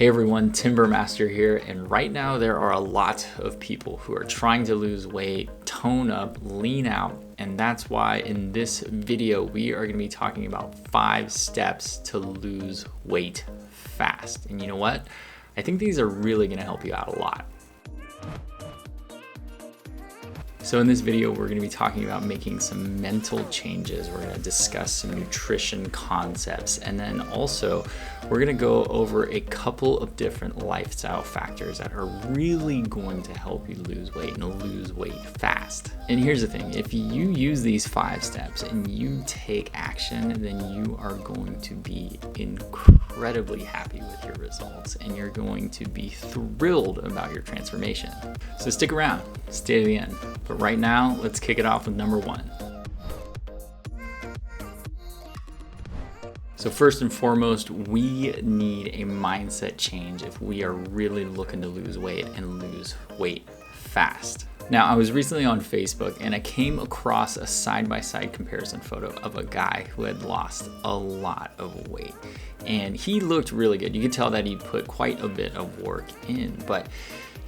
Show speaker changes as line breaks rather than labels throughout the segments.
Hey everyone, Timbermaster here, and right now there are a lot of people who are trying to lose weight, tone up, lean out, and that's why in this video we are going to be talking about 5 steps to lose weight fast. And you know what? I think these are really going to help you out a lot. So in this video, we're going to be talking about making some mental changes. We're going to discuss some nutrition concepts, and then also we're going to go over a couple of different lifestyle factors that are really going to help you lose weight and lose weight fast. And here's the thing, if you use these 5 steps and you take action, then you are going to be incredibly happy with your results and you're going to be thrilled about your transformation. So stick around, stay to the end. But right now, let's kick it off with number 1. So first and foremost, we need a mindset change if we are really looking to lose weight and lose weight fast. Now, I was recently on Facebook and I came across a side-by-side comparison photo of a guy who had lost a lot of weight. And he looked really good. You could tell that he put quite a bit of work in, but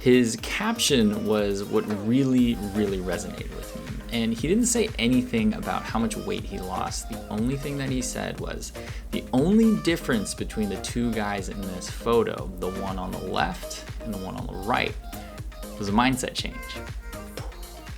his caption was what really resonated with me. And he didn't say anything about how much weight he lost. The only thing that he said was, the only difference between the 2 guys in this photo, the one on the left and the one on the right, was a mindset change.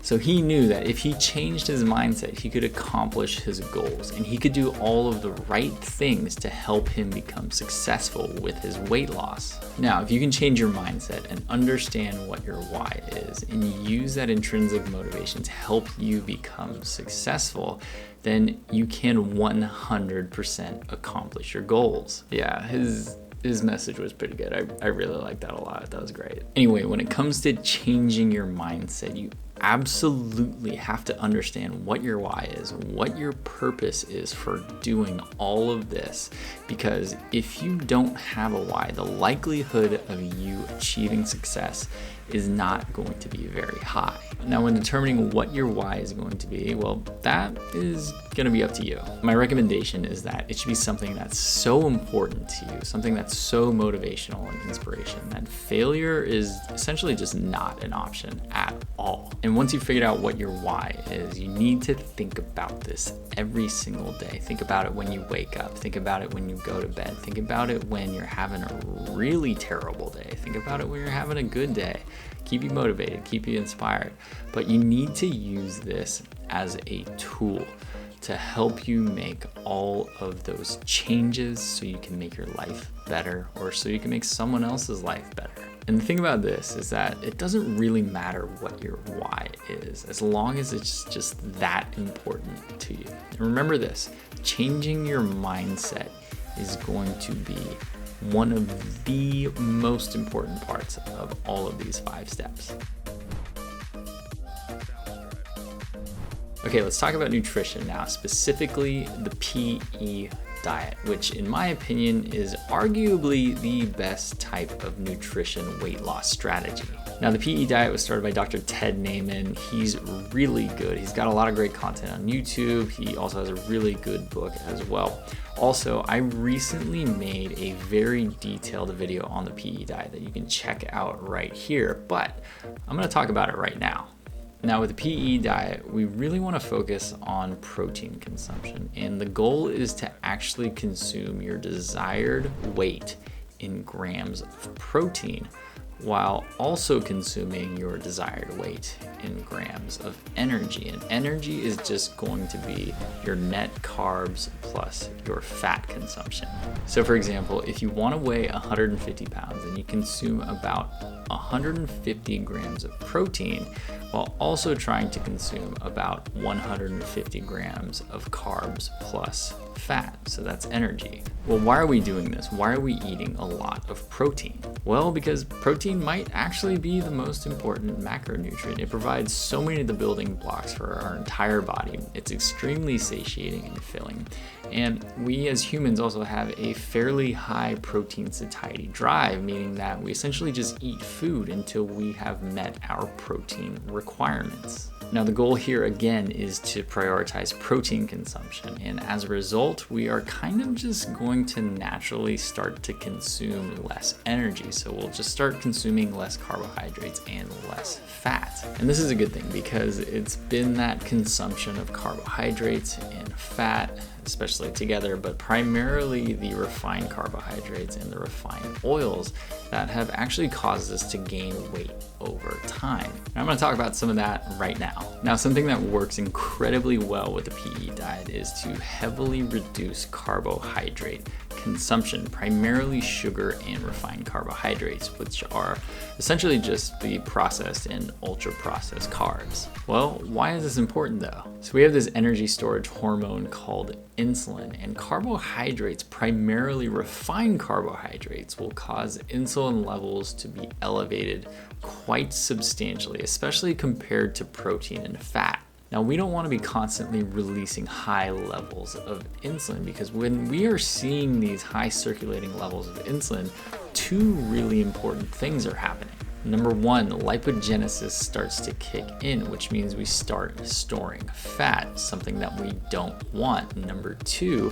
So he knew that if he changed his mindset, he could accomplish his goals and he could do all of the right things to help him become successful with his weight loss. Now, if you can change your mindset and understand what your why is and use that intrinsic motivation to help you become successful, then you can 100% accomplish your goals. Yeah, his message was pretty good. I really liked that a lot. That was great. Anyway, when it comes to changing your mindset, you absolutely have to understand what your why is, what your purpose is for doing all of this. Because if you don't have a why, the likelihood of you achieving success is not going to be very high. Now, when determining what your why is going to be, well, that is going to be up to you. My recommendation is that it should be something that's so important to you, something that's so motivational and inspiration that failure is essentially just not an option at all. And once you've figured out what your why is, you need to think about this every single day. Think about it when you wake up. Think about it when you go to bed. Think about it when you're having a really terrible day. Think about it when you're having a good day. Keep you motivated, keep you inspired. But you need to use this as a tool to help you make all of those changes so you can make your life better or so you can make someone else's life better. And the thing about this is that it doesn't really matter what your why is, as long as it's just that important to you. And remember this, changing your mindset is going to be one of the most important parts of all of these 5 steps. Okay, let's talk about nutrition now, specifically the PE diet, which in my opinion is arguably the best type of nutrition weight loss strategy. Now, the PE diet was started by Dr. Ted Naiman. He's really good. He's got a lot of great content on YouTube. He also has a really good book as well. Also, I recently made a very detailed video on the PE diet that you can check out right here, but I'm going to talk about it right now. Now, with the PE diet, we really want to focus on protein consumption, and the goal is to actually consume your desired weight in grams of protein while also consuming your desired weight in grams of energy. And energy is just going to be your net carbs plus your fat consumption. So for example, if you want to weigh 150 pounds and you consume about 150 grams of protein while also trying to consume about 150 grams of carbs plus fat, so that's energy. Well, why are we doing this? Why are we eating a lot of protein? Well, because protein might actually be the most important macronutrient. It provides so many of the building blocks for our entire body. It's extremely satiating and filling. And we as humans also have a fairly high protein satiety drive, meaning that we essentially just eat food until we have met our protein requirements. Now the goal here again is to prioritize protein consumption, and as a result we are kind of just going to naturally start to consume less energy. So we'll just start consuming less carbohydrates and less fat. And this is a good thing because it's been that consumption of carbohydrates and fat, especially together, but primarily the refined carbohydrates and the refined oils that have actually caused us to gain weight over time. And I'm going to talk about some of that right now. Now, something that works incredibly well with the PE diet is to heavily reduce carbohydrate consumption, primarily sugar and refined carbohydrates, which are essentially just the processed and ultra processed carbs. Well, why is this important though? So we have this energy storage hormone called insulin, and carbohydrates, primarily refined carbohydrates, will cause insulin levels to be elevated quite substantially, especially compared to protein and fat. Now, we don't want to be constantly releasing high levels of insulin, because when we are seeing these high circulating levels of insulin, two really important things are happening. Number one, lipogenesis starts to kick in, which means we start storing fat, something that we don't want. Number two,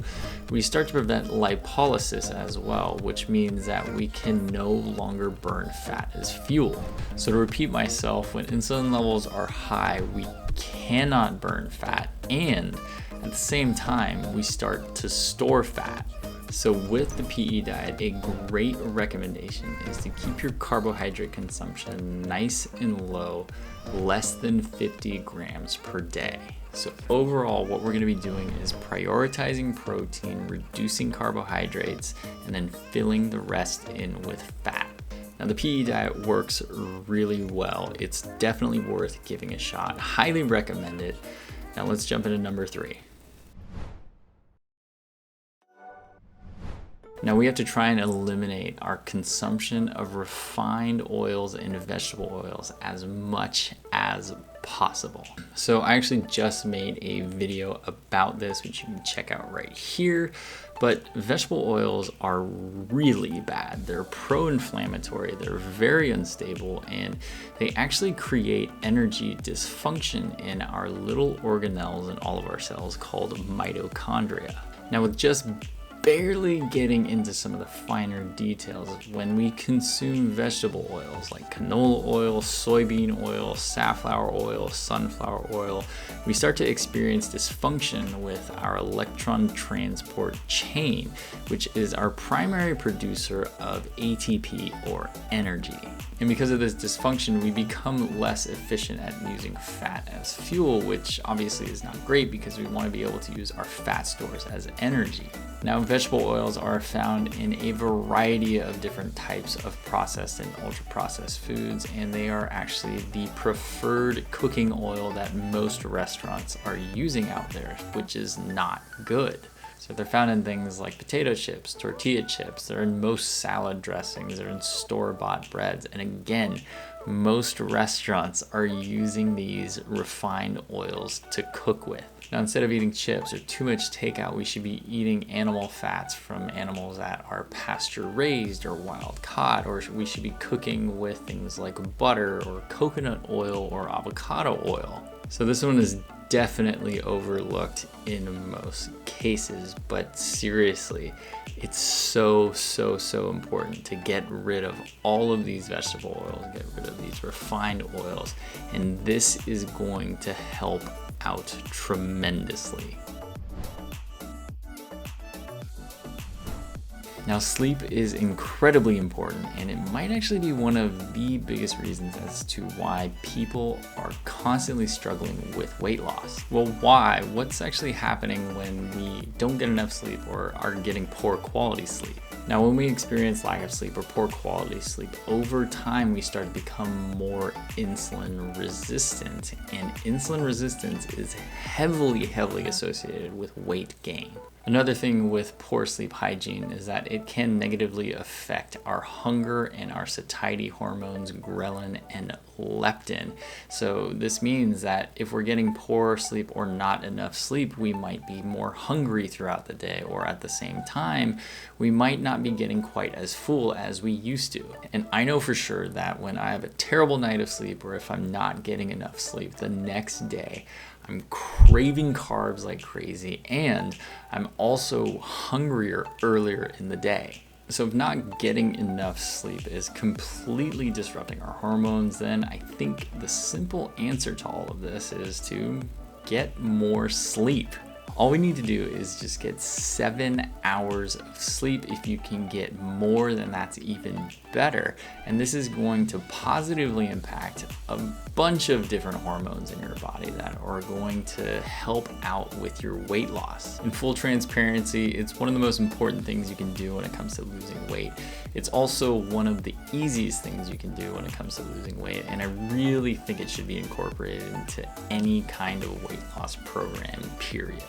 we start to prevent lipolysis as well, which means that we can no longer burn fat as fuel. So to repeat myself, when insulin levels are high, we cannot burn fat, and at the same time, we start to store fat. So with the PE diet, a great recommendation is to keep your carbohydrate consumption nice and low, less than 50 grams per day. So overall, what we're going to be doing is prioritizing protein, reducing carbohydrates, and then filling the rest in with fat. Now the PE diet works really well. It's definitely worth giving a shot. Highly recommend it. Now let's jump into number 3. Now we have to try and eliminate our consumption of refined oils and vegetable oils as much as possible. So I actually just made a video about this, which you can check out right here. But vegetable oils are really bad. They're pro-inflammatory, they're very unstable, and they actually create energy dysfunction in our little organelles in all of our cells called mitochondria. Now with just barely getting into some of the finer details, when we consume vegetable oils like canola oil, soybean oil, safflower oil, sunflower oil, we start to experience dysfunction with our electron transport chain, which is our primary producer of ATP or energy. And because of this dysfunction, we become less efficient at using fat as fuel, which obviously is not great because we want to be able to use our fat stores as energy. Now, vegetable oils are found in a variety of different types of processed and ultra processed foods, and they are actually the preferred cooking oil that most restaurants are using out there, which is not good. So they're found in things like potato chips, tortilla chips, they're in most salad dressings, they're in store-bought breads, and again, most restaurants are using these refined oils to cook with. Now, instead of eating chips or too much takeout, we should be eating animal fats from animals that are pasture raised or wild caught, or we should be cooking with things like butter or coconut oil or avocado oil. So this one is definitely overlooked in most cases, but seriously, it's so important to get rid of all of these vegetable oils, get rid of these refined oils, and this is going to help out tremendously. Now, sleep is incredibly important, and it might actually be one of the biggest reasons as to why people are constantly struggling with weight loss. Well, why? What's actually happening when we don't get enough sleep or are getting poor quality sleep? Now, when we experience lack of sleep or poor quality sleep, over time we start to become more insulin resistant, and insulin resistance is heavily associated with weight gain. Another thing with poor sleep hygiene is that it can negatively affect our hunger and our satiety hormones, ghrelin and leptin. So this means that if we're getting poor sleep or not enough sleep, we might be more hungry throughout the day, or at the same time, we might not be getting quite as full as we used to. And I know for sure that when I have a terrible night of sleep, or if I'm not getting enough sleep, the next day I'm craving carbs like crazy, and I'm also hungrier earlier in the day. So if not getting enough sleep is completely disrupting our hormones, then I think the simple answer to all of this is to get more sleep. All we need to do is just get 7 hours of sleep. If you can get more, then that's even better. And this is going to positively impact a bunch of different hormones in your body that are going to help out with your weight loss. In full transparency, it's one of the most important things you can do when it comes to losing weight. It's also one of the easiest things you can do when it comes to losing weight, and I really think it should be incorporated into any kind of weight loss program, period.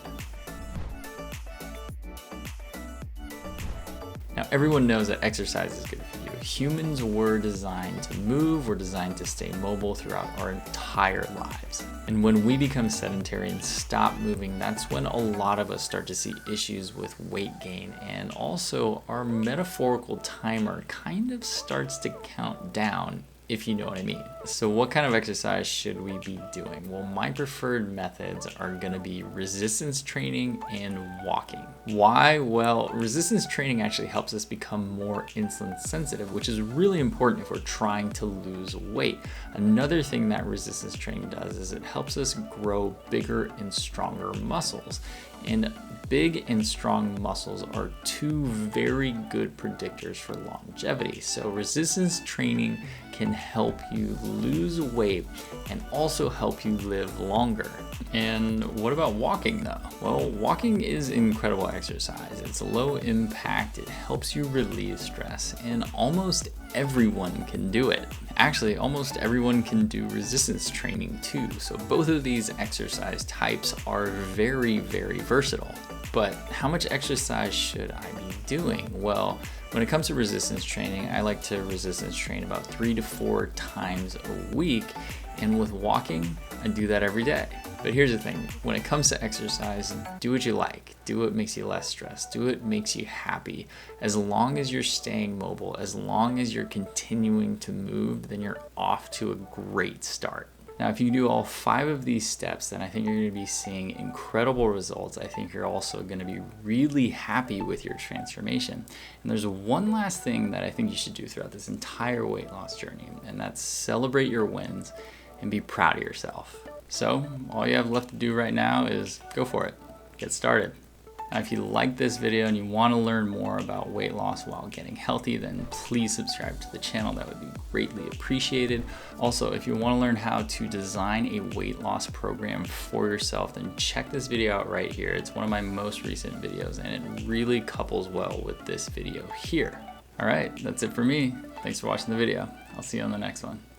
Now, everyone knows that exercise is good for you. Humans were designed to move, we're designed to stay mobile throughout our entire lives. And when we become sedentary and stop moving, that's when a lot of us start to see issues with weight gain. And also, our metaphorical timer kind of starts to count down, if you know what I mean. So what kind of exercise should we be doing? Well, my preferred methods are gonna be resistance training and walking. Why? Well, resistance training actually helps us become more insulin sensitive, which is really important if we're trying to lose weight. Another thing that resistance training does is it helps us grow bigger and stronger muscles. And big and strong muscles are two very good predictors for longevity. So resistance training can help you lose weight and also help you live longer. And what about walking though? Well, walking is incredible exercise. It's low impact, it helps you relieve stress, and almost everyone can do it. Actually, almost everyone can do resistance training too. So both of these exercise types are very, very versatile. But how much exercise should I be doing? Well, when it comes to resistance training, I like to resistance train about 3 to 4 times a week. And with walking, I do that every day. But here's the thing, when it comes to exercise, do what you like. Do what makes you less stressed. Do what makes you happy. As long as you're staying mobile, as long as you're continuing to move, then you're off to a great start. Now, if you do all 5 of these steps, then I think you're going to be seeing incredible results. I think you're also going to be really happy with your transformation. And there's one last thing that I think you should do throughout this entire weight loss journey, and that's celebrate your wins and be proud of yourself. So all you have left to do right now is go for it. Get started. Now, if you like this video and you want to learn more about weight loss while getting healthy, then please subscribe to the channel. That would be greatly appreciated. Also, if you want to learn how to design a weight loss program for yourself, then check this video out right here. It's one of my most recent videos, and it really couples well with this video here. All right, that's it for me. Thanks for watching the video. I'll see you on the next one.